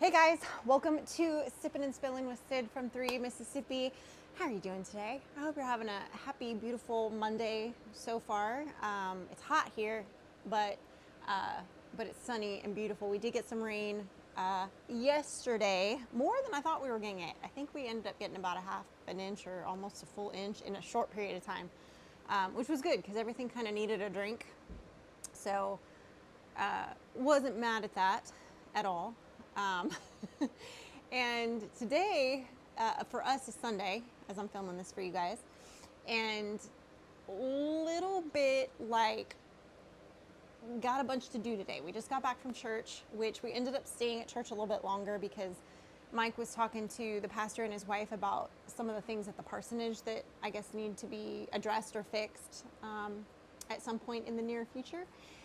Hey guys, welcome to Sippin' and Spillin' with Sid from 3 Mississippi. How are you doing today? I hope you're having a happy, beautiful Monday so far. It's hot here, but it's sunny and beautiful. We did get some rain yesterday, more than I thought we were going to get. I think we ended up getting about a half an inch or almost a full inch in a short period of time, which was good because everything kind of needed a drink. So wasn't mad at that at all. Um, and today, for us, is Sunday, as I'm filming this for you guys. And little bit like, got a bunch to do today. We just got back from church, which we ended up staying at church a little bit longer because Mike was talking to the pastor and his wife about some of the things at the parsonage that I guess need to be addressed or fixed at some point in the near future.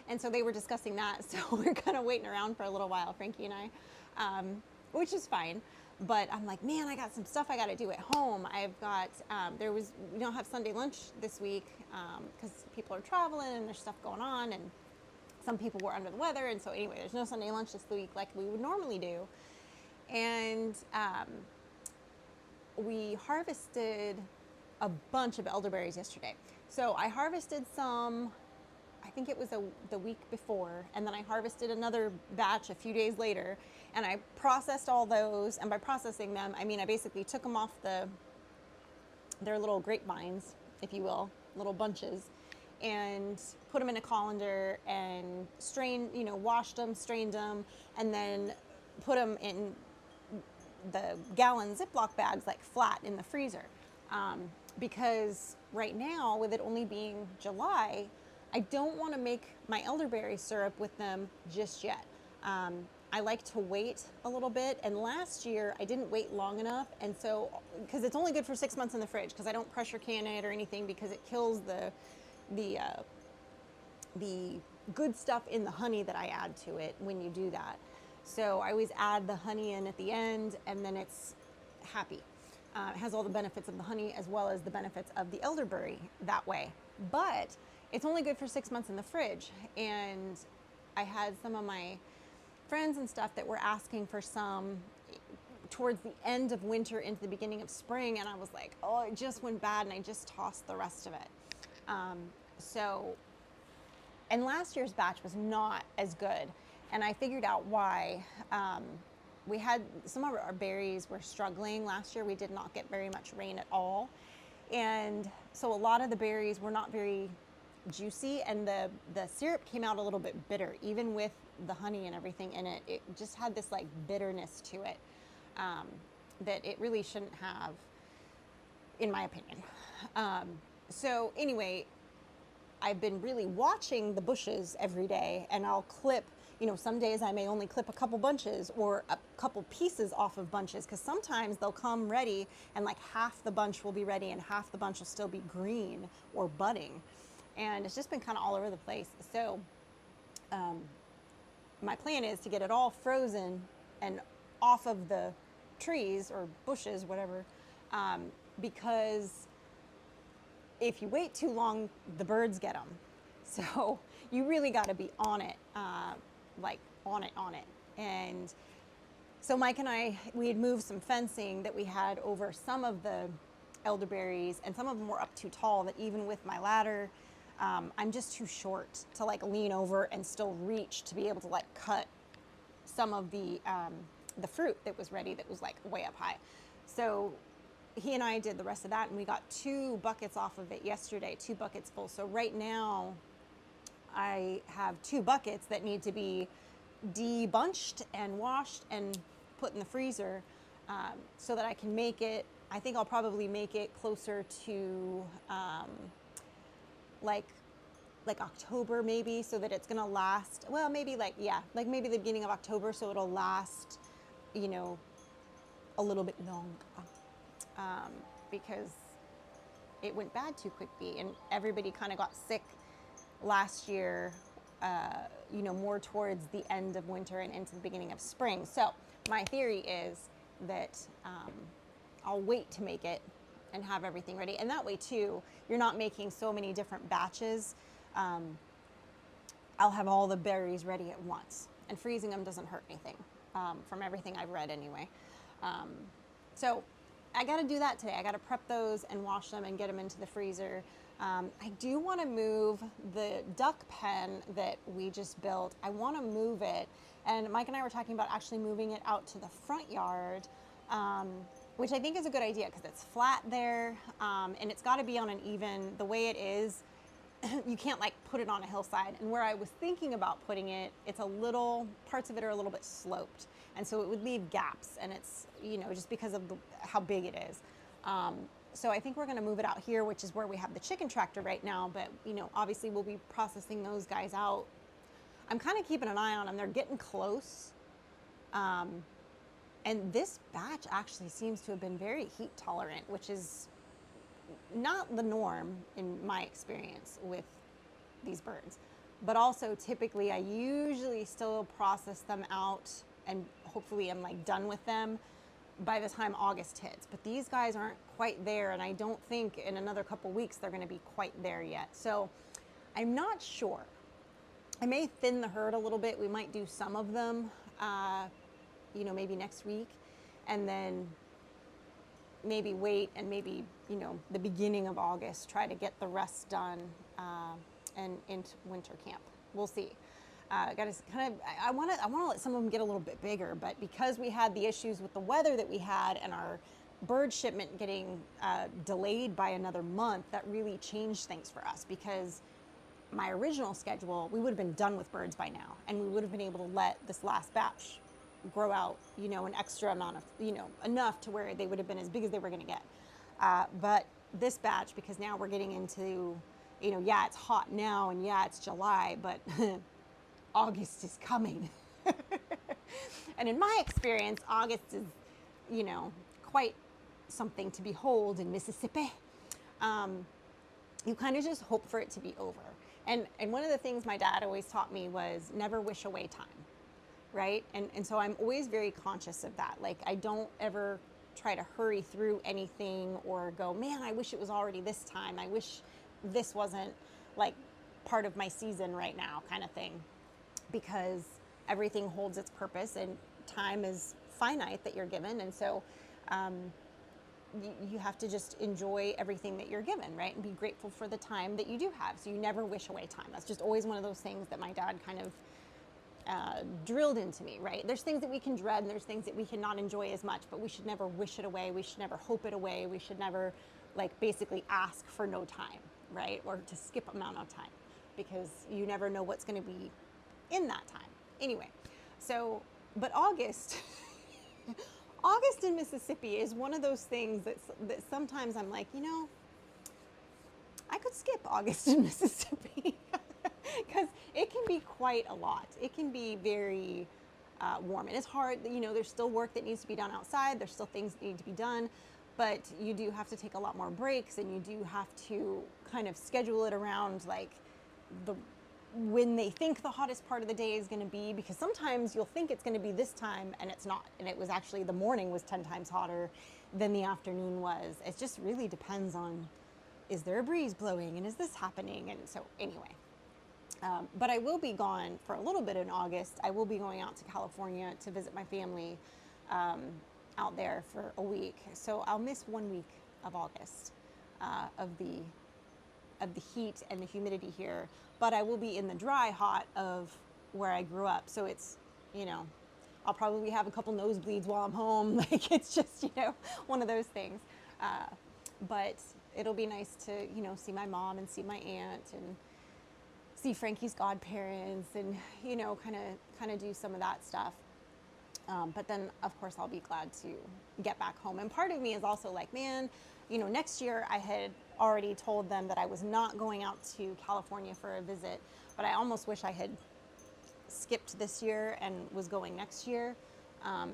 And so they were discussing that. So we're kind of waiting around for a little while, Frankie and I, which is fine. But I'm like, man, I got some stuff I got to do at home. I've got, we don't have Sunday lunch this week because people are traveling and there's stuff going on and some people were under the weather. And so anyway, there's no Sunday lunch this week like we would normally do. And we harvested a bunch of elderberries yesterday. So I harvested some, I think it was the week before, and then I harvested another batch a few days later, and I processed all those. And by processing them, I mean I basically took them off their little grapevines, if you will, little bunches, and put them in a colander and washed them, strained them, and then put them in the gallon Ziploc bags like flat in the freezer. Because right now, with it only being July, I don't want to make my elderberry syrup with them just yet. I like to wait a little bit, and last year I didn't wait long enough, and so because it's only good for 6 months in the fridge, because I don't pressure can it or anything because it kills the good stuff in the honey that I add to it when you do that. So I always add the honey in at the end, and then it's happy. It has all the benefits of the honey as well as the benefits of the elderberry that way. But it's only good for 6 months in the fridge. And I had some of my friends and stuff that were asking for some towards the end of winter into the beginning of spring. And I was like, oh, it just went bad, and I just tossed the rest of it. And last year's batch was not as good. And I figured out why. We had some of our berries were struggling last year. We did not get very much rain at all. And so a lot of the berries were not very juicy, and the syrup came out a little bit bitter, even with the honey and everything in it. It just had this like bitterness to it that it really shouldn't have, in my opinion. So anyway, I've been really watching the bushes every day, and I'll clip, some days I may only clip a couple bunches or a couple pieces off of bunches, because sometimes they'll come ready and like half the bunch will be ready and half the bunch will still be green or budding. And it's just been kind of all over the place. So my plan is to get it all frozen and off of the trees or bushes, whatever, because if you wait too long, the birds get them. So you really got to be on it, like on it. And so Mike and I, we had moved some fencing that we had over some of the elderberries, and some of them were up too tall that even with my ladder, I'm just too short to like lean over and still reach to be able to like cut some of the fruit that was ready, that was like way up high. So he and I did the rest of that, and we got 2 buckets off of it yesterday, 2 buckets full. So right now I have 2 buckets that need to be debunched and washed and put in the freezer, so that I can make it. I think I'll probably make it closer to like October maybe, so that it's gonna last, well, maybe maybe the beginning of October, so it'll last, a little bit longer. Because it went bad too quickly, and everybody kind of got sick last year, more towards the end of winter and into the beginning of spring. So my theory is that I'll wait to make it and have everything ready. And that way too, you're not making so many different batches. I'll have all the berries ready at once, and freezing them doesn't hurt anything. from everything I've read anyway. Um, so I got to do that today. I got to prep those and wash them and get them into the freezer. I do want to move the duck pen that we just built. I want to move it. And Mike and I were talking about actually moving it out to the front yard, which I think is a good idea because it's flat there, and it's got to be on an even, the way it is, you can't like put it on a hillside. And where I was thinking about putting it, it's a little, parts of it are a little bit sloped. And so it would leave gaps, and it's, you know, just because of how big it is. So I think we're gonna move it out here, which is where we have the chicken tractor right now, but you know, obviously we'll be processing those guys out. I'm kind of keeping an eye on them. They're getting close. And this batch actually seems to have been very heat tolerant, which is not the norm in my experience with these birds. But also typically I usually still process them out and hopefully I'm like done with them by the time August hits. But these guys aren't quite there, and I don't think in another couple weeks they're gonna be quite there yet. So I'm not sure. I may thin the herd a little bit. We might do some of them, you know, maybe next week, and then maybe wait and maybe, you know, the beginning of August, try to get the rest done and into winter camp. We'll see. Got to kind of, I want to let some of them get a little bit bigger, but because we had the issues with the weather that we had and our bird shipment getting delayed by another month, that really changed things for us, because my original schedule, we would have been done with birds by now, and we would have been able to let this last batch grow out, you know, an extra amount of, you know, enough to where they would have been as big as they were going to get. But this batch, because now we're getting into, you know, yeah, it's hot now, and yeah, it's July, but August is coming. And in my experience, August is, you know, quite something to behold in Mississippi. You kind of just hope for it to be over. And one of the things my dad always taught me was never wish away time, right? And so I'm always very conscious of that. Like, I don't ever try to hurry through anything or go, man, I wish it was already this time. I wish this wasn't like part of my season right now, kind of thing. Because everything holds its purpose, and time is finite that you're given. And so you have to just enjoy everything that you're given, right? And be grateful for the time that you do have. So you never wish away time. That's just always one of those things that my dad kind of drilled into me, right? There's things that we can dread and there's things that we cannot enjoy as much, but we should never wish it away. We should never hope it away. We should never like basically ask for no time, right? Or to skip amount of time, because you never know what's going to be in that time. Anyway, so, but August, August in Mississippi is one of those things that sometimes I'm like, you know, I could skip August in Mississippi because it can be quite a lot. It can be very warm, and it's hard, you know, there's still work that needs to be done outside. There's still things that need to be done, but you do have to take a lot more breaks, and you do have to kind of schedule it around like when they think the hottest part of the day is going to be, because sometimes you'll think it's going to be this time and it's not, and it was actually, the morning was 10 times hotter than the afternoon was. It just really depends on, is there a breeze blowing and is this happening? And so anyway, but I will be gone for a little bit in August. I will be going out to California to visit my family out there for a week. So I'll miss 1 week of August of the heat and the humidity here, but I will be in the dry hot of where I grew up. So it's, you know, I'll probably have a couple nosebleeds while I'm home. Like, it's just, you know, one of those things. But it'll be nice to, you know, see my mom and see my aunt and see Frankie's godparents and, you know, kind of do some of that stuff. But then, of course, I'll be glad to get back home. And part of me is also like, man, you know, next year I had already told them that I was not going out to California for a visit, but I almost wish I had skipped this year and was going next year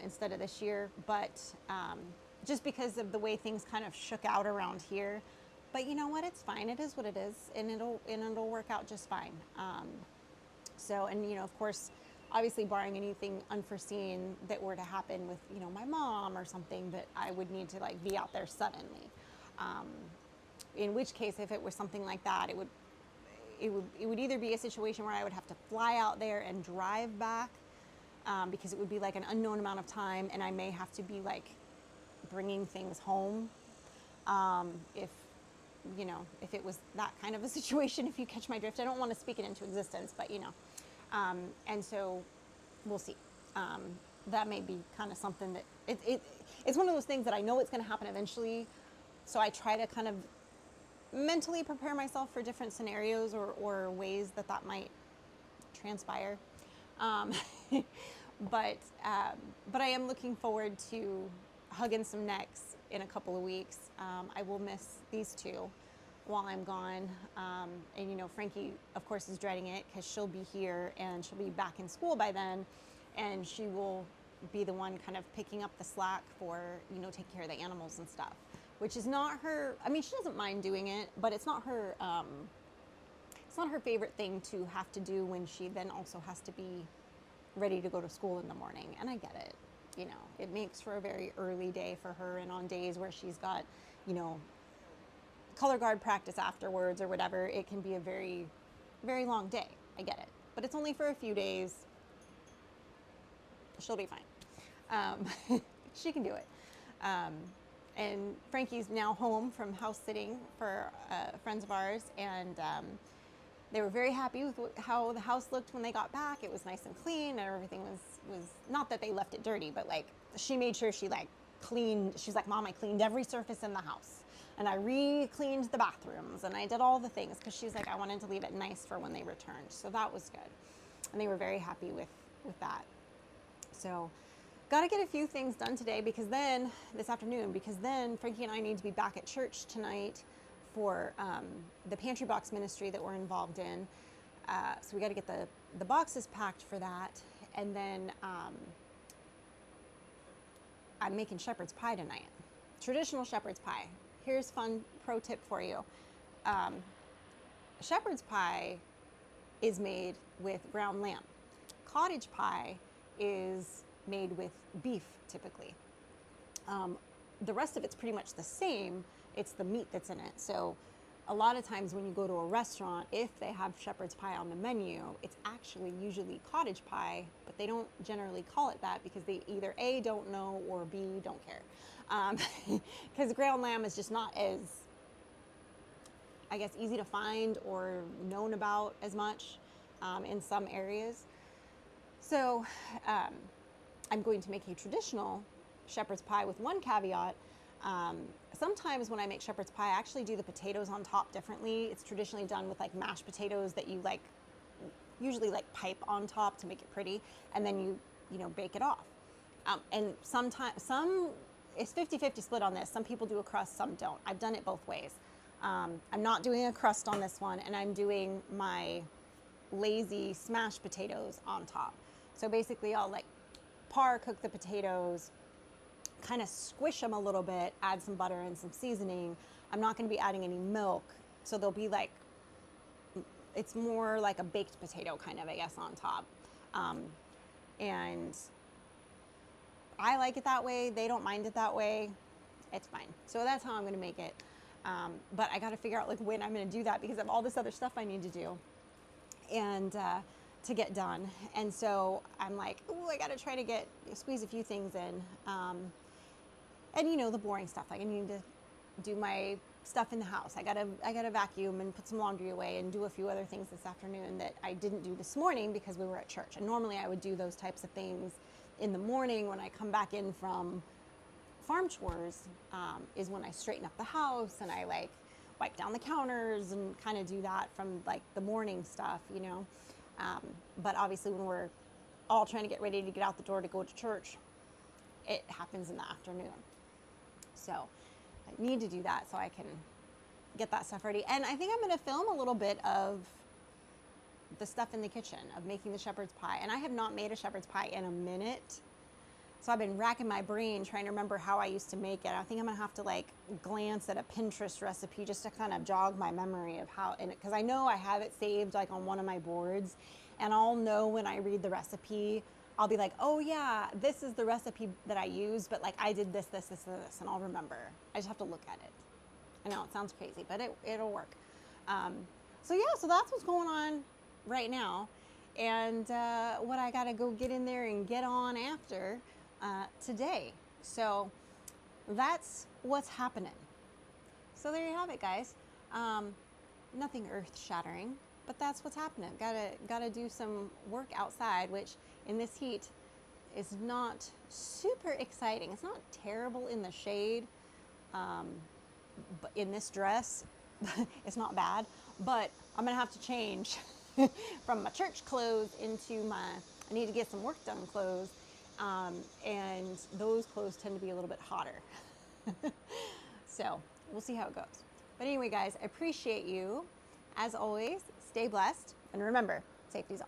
instead of this year. But just because of the way things kind of shook out around here. But you know what? It's fine. It is what it is, and it'll work out just fine. So, and you know, of course, obviously barring anything unforeseen that were to happen with, you know, my mom or something, that I would need to like be out there suddenly. In which case, if it was something like that, it would either be a situation where I would have to fly out there and drive back, because it would be like an unknown amount of time, and I may have to be like bringing things home, if if it was that kind of a situation, if you catch my drift. I don't want to speak it into existence, but and so we'll see. That may be kind of something that it's one of those things that I know it's going to happen eventually. So I try to kind of mentally prepare myself for different scenarios or ways that might transpire. Um, but I am looking forward to hugging some necks in a couple of weeks. I will miss these two while I'm gone. And Frankie, of course, is dreading it because she'll be here and she'll be back in school by then, and she will be the one kind of picking up the slack for taking care of the animals and stuff, which is not her. I mean, she doesn't mind doing it, but it's not her. It's not her favorite thing to have to do when she then also has to be ready to go to school in the morning. And I get it. It makes for a very early day for her, and on days where she's got, color guard practice afterwards or whatever, it can be a very, very long day. I get it. But it's only for a few days. She'll be fine. She can do it. And Frankie's now home from house sitting for friends of ours, and they were very happy with how the house looked when they got back. It was nice and clean, and everything was not that they left it dirty, but like she made sure she like cleaned. She's like, Mom, I cleaned every surface in the house, and I re-cleaned the bathrooms, and I did all the things because she's like, I wanted to leave it nice for when they returned. So that was good, and they were very happy with that. So got to get a few things done today this afternoon, because then Frankie and I need to be back at church tonight for the pantry box ministry that we're involved in. So we got to get the boxes packed for that. And then I'm making shepherd's pie tonight. Traditional shepherd's pie. Here's fun pro tip for you. Shepherd's pie is made with ground lamb. Cottage pie is made with beef typically. The rest of it's pretty much the same. It's the meat that's in it. So a lot of times when you go to a restaurant, if they have shepherd's pie on the menu, it's actually usually cottage pie, but they don't generally call it that because they either A, don't know, or B, don't care. Because ground lamb is just not as, I guess, easy to find or known about as much in some areas. So I'm going to make a traditional shepherd's pie with one caveat. Sometimes when I make shepherd's pie, I actually do the potatoes on top differently. It's traditionally done with like mashed potatoes that you usually pipe on top to make it pretty, and then you bake it off. And sometimes it's 50-50 split on this. Some people do a crust, some don't. I've done it both ways. I'm not doing a crust on this one, and I'm doing my lazy smashed potatoes on top. So basically I'll par cook the potatoes, kind of squish them a little bit, add some butter and some seasoning. I'm not going to be adding any milk, so they'll be it's more like a baked potato kind of, I guess, on top. And I like it that way. They don't mind it that way. It's fine. So that's how I'm going to make it. But I got to figure out when I'm going to do that, because of all this other stuff I need to do and to get done. And so I'm like, ooh, I got to try to squeeze a few things in. And the boring stuff. I need to do my stuff in the house. I gotta vacuum and put some laundry away and do a few other things this afternoon that I didn't do this morning because we were at church. And normally I would do those types of things in the morning when I come back in from farm chores, is when I straighten up the house and I wipe down the counters and kind of do that from the morning stuff, But obviously when we're all trying to get ready to get out the door to go to church, it happens in the afternoon. So I need to do that so I can get that stuff ready. And I think I'm going to film a little bit of the stuff in the kitchen of making the shepherd's pie. And I have not made a shepherd's pie in a minute. So I've been racking my brain trying to remember how I used to make it. I think I'm going to have to glance at a Pinterest recipe just to kind of jog my memory of how, because I know I have it saved on one of my boards, and I'll know when I read the recipe, I'll be like, oh yeah, this is the recipe that I used, but I did this, and I'll remember. I just have to look at it. I know it sounds crazy, but it'll work. So that's what's going on right now. and what I gotta go get in there and get on after today. So that's what's happening. So there you have it, guys. Nothing earth-shattering, but that's what's happening. Gotta do some work outside, which in this heat is not super exciting. It's not terrible in the shade, but in this dress, it's not bad. But I'm gonna have to change from my church clothes into I need to get some work done clothes, and those clothes tend to be a little bit hotter. So we'll see how it goes. But anyway, guys, I appreciate you. As always, stay blessed, and remember, safety's off.